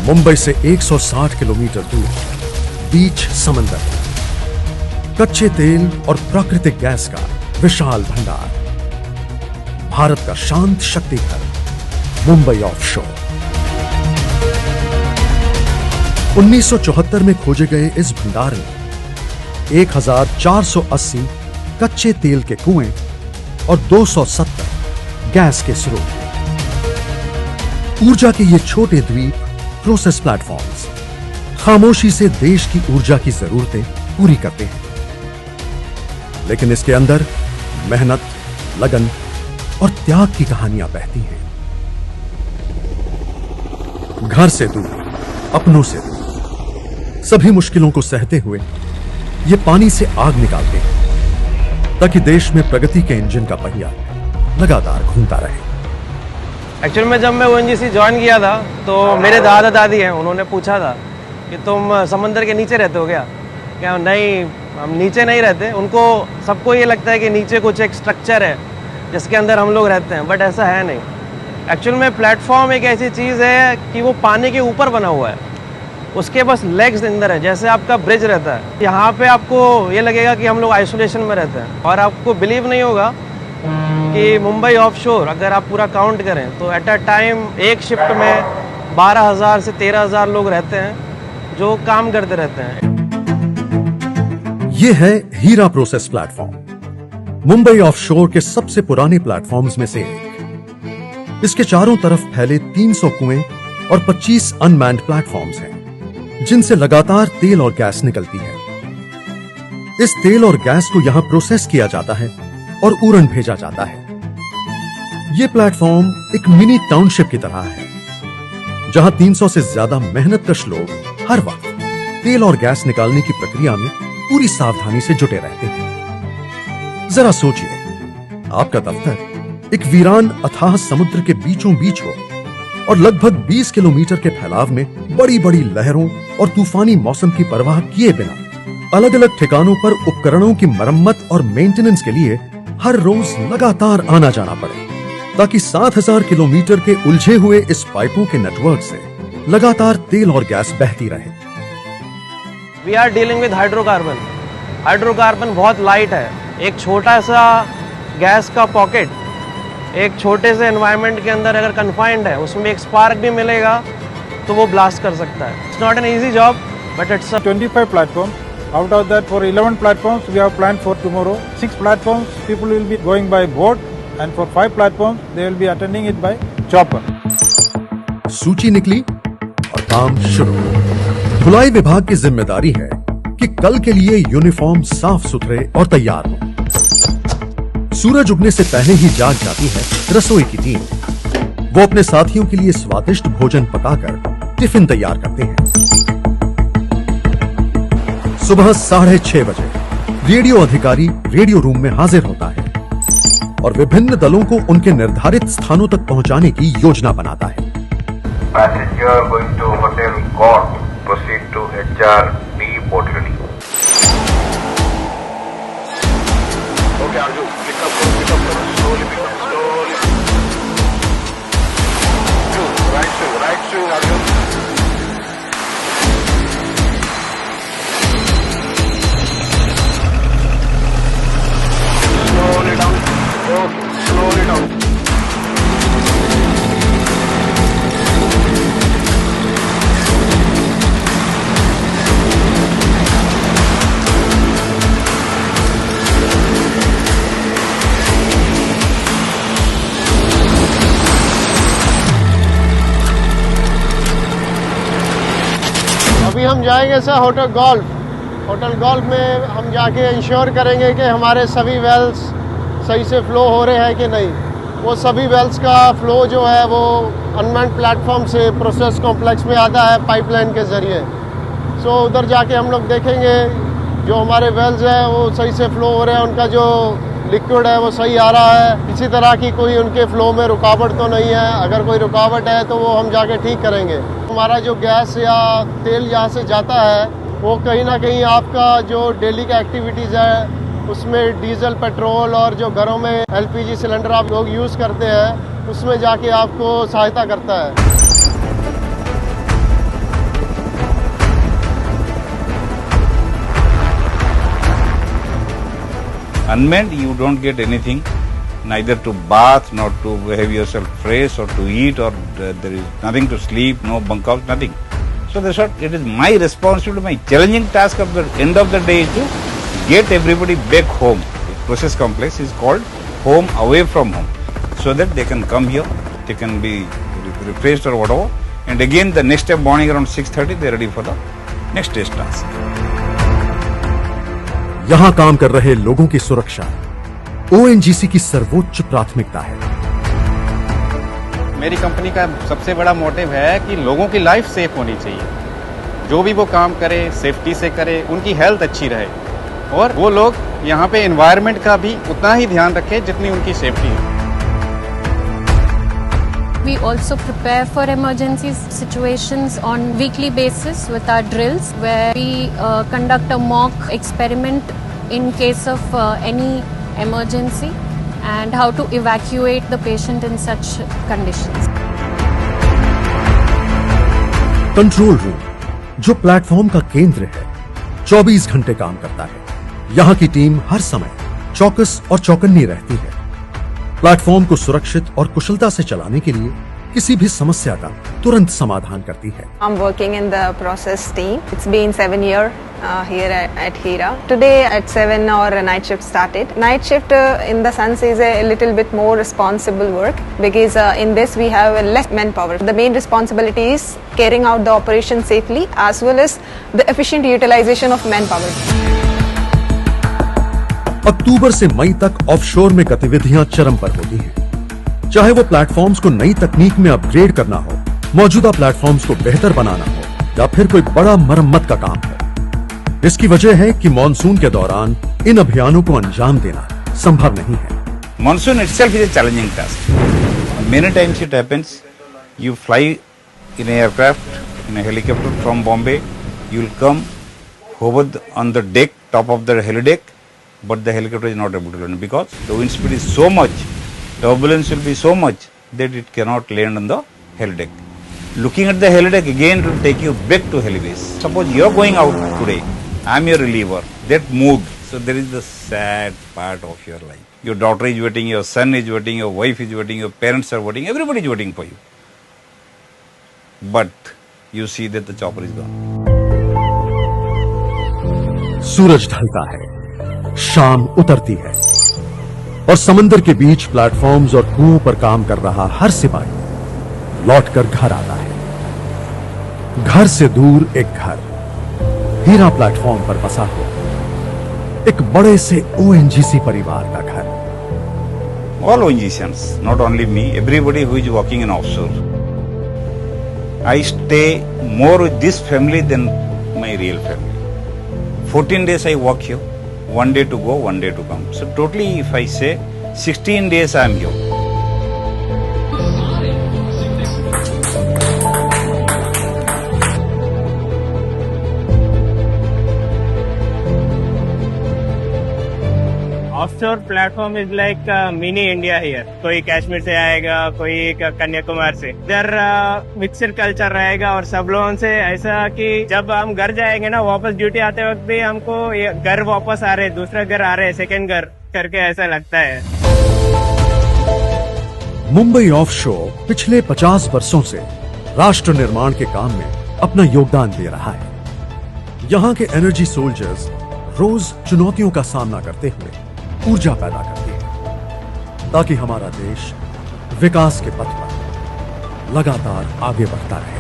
मुंबई से 160 किलोमीटर दूर बीच समंदर, कच्चे तेल और प्राकृतिक गैस का विशाल भंडार, भारत का शांत शक्ति घर मुंबई ऑफशोर। 1974 में खोजे गए इस भंडार में 1480 कच्चे तेल के कुएं और 270 गैस के स्रोत। ऊर्जा के ये छोटे द्वीप प्रोसेस प्लेटफॉर्म्स खामोशी से देश की ऊर्जा की जरूरतें पूरी करते हैं, लेकिन इसके अंदर मेहनत, लगन और त्याग की कहानियां बहती हैं। घर से दूर, अपनों से दूर, सभी मुश्किलों को सहते हुए ये पानी से आग निकालते हैं ताकि देश में प्रगति के इंजन का पहिया लगातार घूमता रहे। एक्चुअल में जब मैं ओएनजीसी ज्वाइन किया था तो मेरे दादा दादी हैं, उन्होंने पूछा था कि तुम समंदर के नीचे रहते हो क्या नहीं, हम नीचे नहीं रहते। उनको सबको ये लगता है कि नीचे कुछ एक स्ट्रक्चर है जिसके अंदर हम लोग रहते हैं, बट ऐसा है नहीं। एक्चुअल में प्लेटफॉर्म एक ऐसी चीज़ है कि वो पानी के ऊपर बना हुआ है, उसके बस लेग्स अंदर है, जैसे आपका ब्रिज रहता है। यहाँ पे आपको ये लगेगा कि हम लोग आइसोलेशन में रहते हैं, और आपको बिलीव नहीं होगा कि मुंबई ऑफशोर अगर आप पूरा काउंट करें तो एट अ टाइम एक शिफ्ट में 12,000 से 13,000 लोग रहते हैं जो काम करते रहते हैं। यह है हीरा प्रोसेस प्लेटफॉर्म, मुंबई ऑफशोर के सबसे पुराने प्लेटफॉर्म्स में से एक। इसके चारों तरफ फैले 300 कुएं और 25 अनमैन्ड प्लेटफॉर्म्स हैं, जिनसे लगातार तेल और गैस निकलती है। इस तेल और गैस को यहां प्रोसेस किया जाता है और उड़न भेजा जाता है। यह प्लेटफॉर्म एक मिनी टाउनशिप की तरह है, जहां 300 से ज्यादा मेहनतकश लोग हर वक्त तेल और गैस निकालने की प्रक्रिया में पूरी सावधानी से जुटे रहते हैं। जरा सोचिए, आपका दफ्तर एक वीरान अथाह समुद्र के बीचों बीच हो और लगभग 20 किलोमीटर के फैलाव में बड़ी बड़ी लहरों और तूफानी मौसम की परवाह किए बिना अलग अलग ठिकानों पर उपकरणों की मरम्मत और मेंटेनेंस के लिए हर रोज लगातार आना जाना पड़े, ताकि 7,000 किलोमीटर के उलझे हुए इस पाइपों के नेटवर्क से लगातार तेल और गैस बहती रहे। We are dealing with hydrocarbon. Hydrocarbon बहुत लाइट है। एक छोटा सा गैस का पॉकेट एक छोटे से एनवायरनमेंट के अंदर अगर कन्फाइंड है, उसमें एक स्पार्क भी मिलेगा तो वो ब्लास्ट कर सकता है। It's not an easy job, but it's 25 platforms. Out of that, for 11 platforms, we have planned for tomorrow. 6 platforms, people will be going by boat, and for 5 platforms, they will be attending it by chopper. सूची निकली और काम शुरू। धुलाई विभाग की जिम्मेदारी है कि कल के लिए यूनिफॉर्म साफ सुथरे और तैयार हो। सूरज उगने से पहले ही जाग जाती है रसोई की टीम। वो अपने साथियों के लिए स्वादिष्ट भोजन पकाकर टिफिन तैयार करते हैं। सुबह 6:30 बजे रेडियो अधिकारी रेडियो रूम में हाजिर होता है और विभिन्न दलों को उनके निर्धारित स्थानों तक पहुंचाने की योजना बनाता है। Passenger going to Hotel Gort, proceed to HRD Portland. Okay, Arjun, pick up, slowly, Right swing, Arjun. Slowly down. Okay, slowly down. अभी हम जाएंगे सर होटल गोल्फ में हम जाके इंश्योर करेंगे कि हमारे सभी वेल्स सही से फ्लो हो रहे हैं कि नहीं। वो सभी वेल्स का फ्लो जो है वो अनमैन्ड प्लेटफॉर्म से प्रोसेस कॉम्प्लेक्स में आता है पाइपलाइन के ज़रिए। सो उधर जाके हम लोग देखेंगे जो हमारे वेल्स हैं वो सही से फ्लो हो रहे हैं, उनका जो लिक्विड है वो सही आ रहा है, किसी तरह की कोई उनके फ्लो में रुकावट तो नहीं है। अगर कोई रुकावट है तो वो हम जाके ठीक करेंगे। हमारा जो गैस या तेल यहाँ से जाता है वो कहीं ना कहीं आपका जो डेली का एक्टिविटीज़ है उसमें डीजल, पेट्रोल और जो घरों में एलपीजी सिलेंडर आप लोग यूज़ करते हैं उसमें जाके आपको सहायता करता है। Unmanned, you don't get anything, neither to bath, nor to have yourself fresh, or to eat, or there is nothing to sleep, no bunkhouse, nothing. So that's what it is my responsibility, my challenging task at the end of the day is to get everybody back home. The process complex is called home away from home, so that they can come here, they can be refreshed or whatever, and again the next day morning around 6:30 they are ready for the next day's task. यहां काम कर रहे लोगों की सुरक्षा ONGC की सर्वोच्च प्राथमिकता है। मेरी कंपनी का सबसे बड़ा मोटिव है कि लोगों की लाइफ सेफ होनी चाहिए। जो भी वो काम करे सेफ्टी से करे, उनकी हेल्थ अच्छी रहे, और वो लोग यहाँ पे एनवायरनमेंट का भी उतना ही ध्यान रखें जितनी उनकी सेफ्टी है। We also prepare for emergency situations on weekly basis with our drills, where we conduct a mock experiment in case of any emergency and how to evacuate the patient in such conditions. Control room जो platform का केंद्र है 24 घंटे काम करता है। यहां की टीम हर समय चौकस और चौकन्नी रहती है। प्लेटफॉर्म को सुरक्षित और कुशलता से चलाने के लिए किसी भी समस्या का तुरंत समाधान करती है। I'm working in the process team. It's been 7 years here at Hira. Today at 7 our night shift started. Night shift in the sense is a little bit more responsible work, because in this we have less manpower. The main responsibility is carrying out the operation safely as well as the efficient utilization of manpower. अक्टूबर से मई तक offshore में गतिविधियां चरम पर होती हैं। चाहे वो प्लेटफॉर्म्स को नई तकनीक में अपग्रेड करना हो, मौजूदा प्लेटफॉर्म्स को बेहतर बनाना हो, या फिर कोई बड़ा मरम्मत का काम हो। इसकी वजह है कि मॉनसून के दौरान इन अभियानों को अंजाम देना संभव नहीं है। Monsoon itself is a challenging task. Many times it happens, you fly in an aircraft, in a helicopter from Bombay, you will come hover on the deck, top of the helideck, but the helicopter is not able to land because the wind speed is so much, turbulence will be so much that it cannot land on the helideck. Looking at the helideck again to take you back to helibase. Suppose you are going out today, I am your reliever, that moved. So there is the sad part of your life. Your daughter is waiting, your son is waiting, your wife is waiting, your parents are waiting, everybody is waiting for you. But you see that the chopper is gone. सूरज ढलता है, शाम उतरती है, और समंदर के बीच platforms और कुओं पर काम कर रहा हर सिपाही लौटकर घर आता है। घर से दूर एक घर, हीरा प्लेटफॉर्म पर बसा हो, एक बड़े से ओएनजीसी परिवार का घर। All ONGCians, not only me, everybody who is working in offshore. I stay more with this family than my real family. 14 days I work here, 1 day to go, 1 day to come. So totally if I say 16 days I am here. Offshore platform is like mini India here. कोई कश्मीर से आएगा, कोई कन्याकुमारी से। इधर mixed culture रहेगा, और सब लोगों से ऐसा कि जब हम घर जाएंगे ना, वापस ड्यूटी आते वक्त भी हमको ये घर वापस आ रहे, दूसरा घर आ रहे, सेकंड घर करके ऐसा लगता है। मुंबई ऑफशोर पिछले 50 वर्षों से राष्ट्र निर्माण के काम में अपना योगदान दे रहा है। यहां के एनर्जी सोल्जर्स रोज चुनौतियों का सामना करते हुए ऊर्जा पैदा करती है, ताकि हमारा देश विकास के पथ पर लगातार आगे बढ़ता रहे।